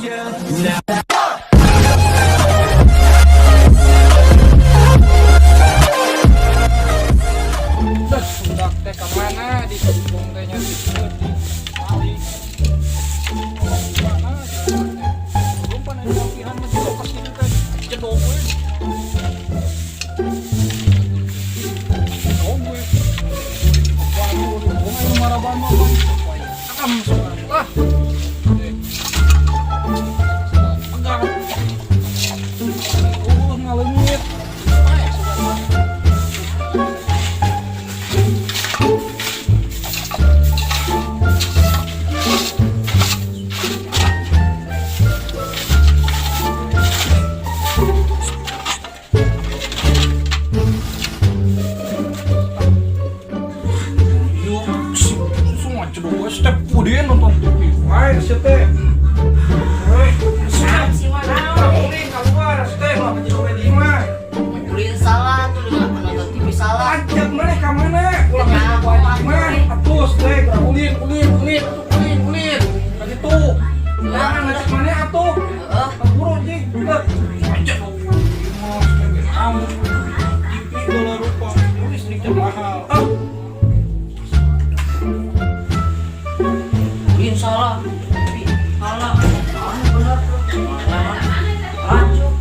Sudah teh kemana di sunggung tehnya di kali mana belum pernah dipikiran mah juga ke sini teh jedog we waduh maraban mah akam ah pegang ngalengit step pudin nonton TV. Wah, sete. Keluar, step lah penjual di mana? Ulin salah tuh dengan penonton TV salah. Ajak mereka mana? Pulang ke mana? Atuh, step, ulin. Kan itu. Jangan ajak mana atuh? Buru jing, udah. Ajak dong. Kamu TV dolar rupa, listriknya mahal. Ulin salah. TV salah. Benar. Lanjut.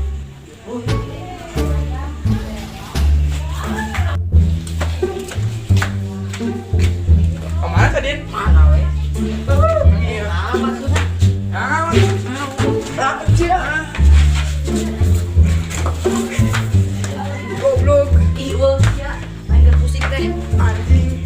Kemana tadi? Mana we? Maksudnya? Goblok. Iwa ya, main ke musik teh. Anjing.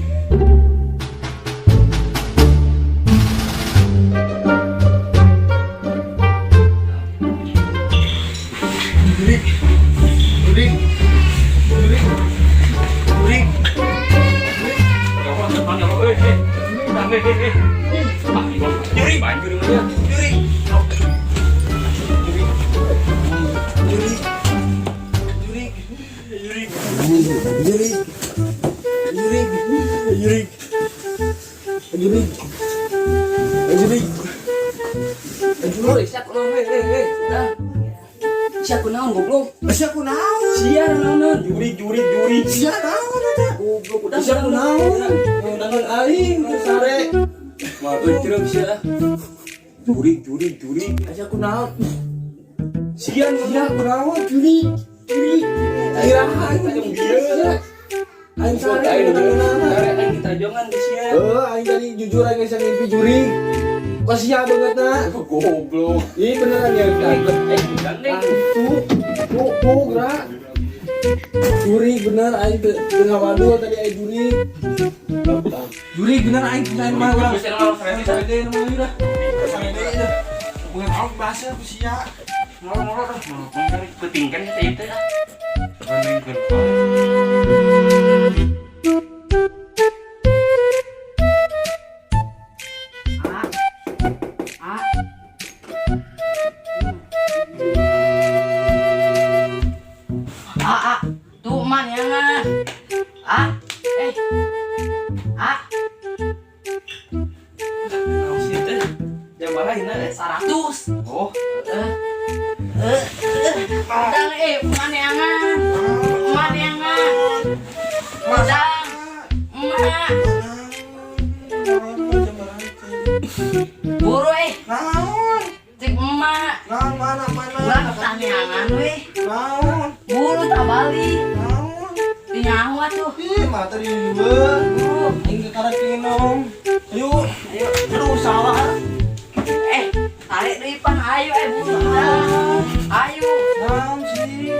Siapa naon goblok? Siapa naon? Sia naon? Juri. Siapa naon ada? Goblok udah Siapa naon? Dengan aing sare. Mah euceuk sia. Juri. Siapa naon? Sian naon? Juri. Ayo aing bieu. Aing sare. Aing ditajongan geus sia. Aing tadi jujur aing geus mimpi juri. Kasihan banget na. Goblok. Ih beneran ya. Gandeng. Tuh gerak. Juri bener aing tengah wadul tadi aing juri. Juri bener aing main mah urang. Bisa nama Freddy tadi. Ada nama ieu dah. Ada dah. Bukan awak bahasa ku sia. Ngorong-ngorong dah. Mencari petingkan itu dah. Bandingkeun. Tuh man ya nggak? Jam berapa ini? 100. Oh. Udang man ya nggak? Udang, emak. Buru Naon? cik emak. Naon mana? Ulah tanyangan weh. Naon? Buru tak balik. Naon? Di nyawa tuh. Ih, mata di luar. Aing karek minum. Ayo. Aduh, salah. Tarik di depan, ayo buru. Ayo. Naon sih?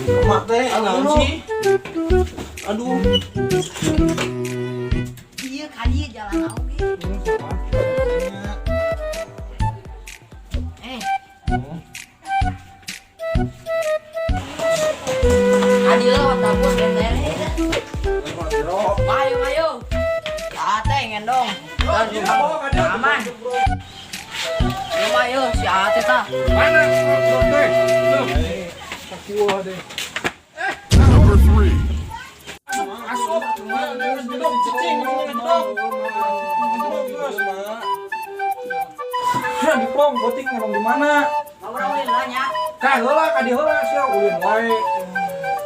Emak teh, naon sih? Aduh. Iya kali jalan oge. Adil lewat dapur gender Ayo. Ya teh ngendong. Dan aman. Ayo si Ate tah. Mana? Teh. Sakiwa deh. Number 3. Masuk. Terus gedok cicing, gedok. di pom boting ngomong di mana? Ngobrol lah nya. Ka heula ka dieu heula sia ulin wae.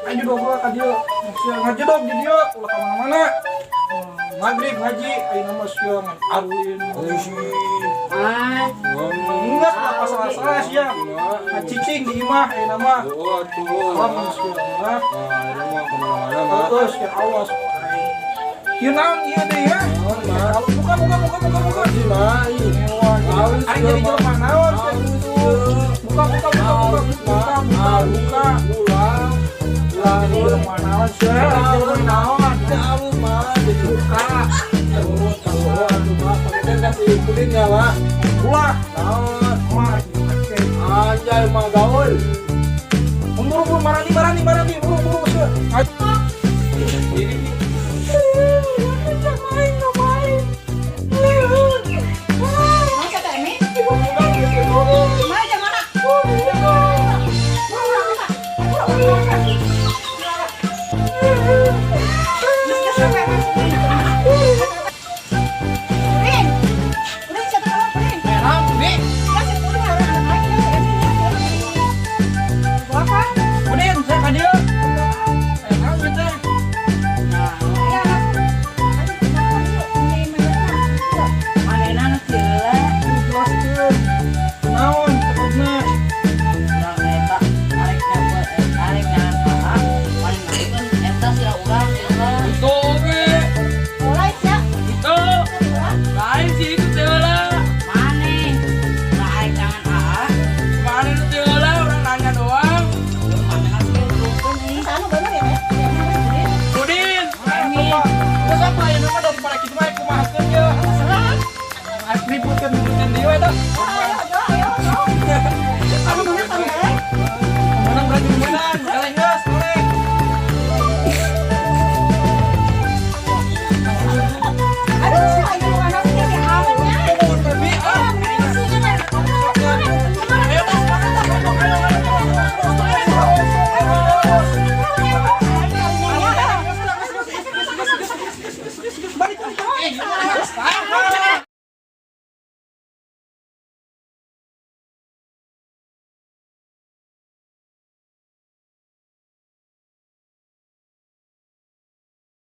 Ayo dong heula ka dieu. Sia ngajedog di dieu ulah ka mana-mana. Maghrib ngaji ayeuna mah sia ngan arulin. Enggak lah pasal-pasal sia. Ngacicing di imah ayeuna mah. Alam sia mah. Terus ya awas. Ieu naon ieu deui ya? Buka. Ari jadi jelema naon sia? Buka. Jelema naon sia? Jelema naon? Ulah. Anjay mah gaul. Buru marani buru sia.